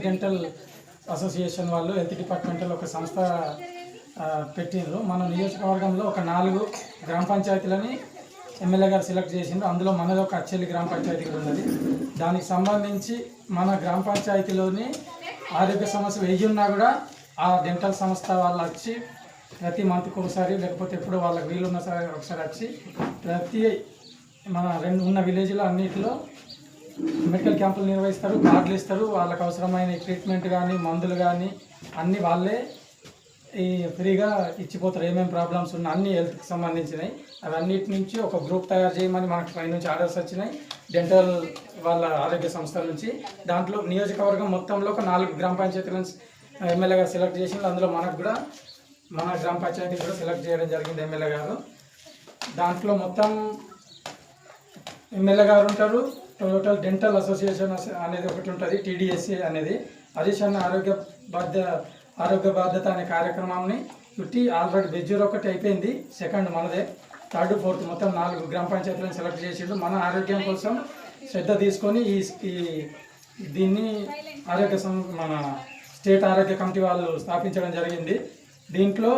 Dental association వాళ్ళు health డిపార్ట్మెంట్లో ఒక సంస్థ పెట్టిండ్రు. మన నియోజకవర్గంలో ఒక 4 గ్రామ పంచాయతీలని ఎమ్మెల్యే గారు సెలెక్ట్ చేసిండ్రు. అందులో మనది ఒక అచ్చెల్లి గ్రామ పంచాయతీ కూడా ఉన్నది. దానికి సంబంధించి మన గ్రామ పంచాయతీలోని ఆరోగ్య సమస్యలు ఏవి ఉన్నా కూడా ఆ డెంటల్ సంస్థ వాళ్ళు వచ్చి ప్రతి మంత్కి ఒకసారి లేకపోతే ఎప్పుడు వాళ్ళకి వీలున్న ఒకసారి వచ్చి ప్రతి మన ఉన్న విలేజ్లో అన్నింటిలో మెడికల్ క్యాంపులు నిర్వహిస్తారు, కార్డులు ఇస్తారు. వాళ్ళకి అవసరమైన ట్రీట్మెంట్ కానీ మందులు కానీ అన్నీ వాళ్ళే ఫ్రీగా ఇచ్చిపోతారు. ఏమేమి ప్రాబ్లమ్స్ ఉన్నా అన్ని హెల్త్కి సంబంధించినవి అవన్నిటి నుంచి ఒక గ్రూప్ తయారు చేయమని మనకు పై నుంచి ఆర్డర్స్ వచ్చినాయి డెంటల్ వాళ్ళ ఆరోగ్య సంస్థల నుంచి. దాంట్లో నియోజకవర్గం మొత్తంలో ఒక 4 గ్రామ పంచాయతీలను ఎమ్మెల్యే గారు సెలెక్ట్ చేసింది. అందులో మనకు కూడా మన గ్రామ పంచాయతీ కూడా సెలెక్ట్ చేయడం జరిగింది ఎమ్మెల్యే గారు. దాంట్లో మొత్తం ఎమ్మెల్యే గారు ఉంటారు. టోటల్ డెంటల్ అసోసియేషన్ అనేది ఒకటి ఉంటుంది, టీడీఎస్సీ అనేది. అడిషన్ ఆరోగ్య బాధ్యత అనే కార్యక్రమాన్ని చుట్టి ఆల్రెడీ బెజ్జూర్ ఒకటి అయిపోయింది, సెకండ్ మనదే, 3rd 4th మొత్తం 4 గ్రామ పంచాయతీలను సెలెక్ట్ చేసిండు. మన ఆరోగ్యం కోసం శ్రద్ధ తీసుకొని దీన్ని మన స్టేట్ ఆరోగ్య కమిటీ వాళ్ళు స్థాపించడం జరిగింది. దీంట్లో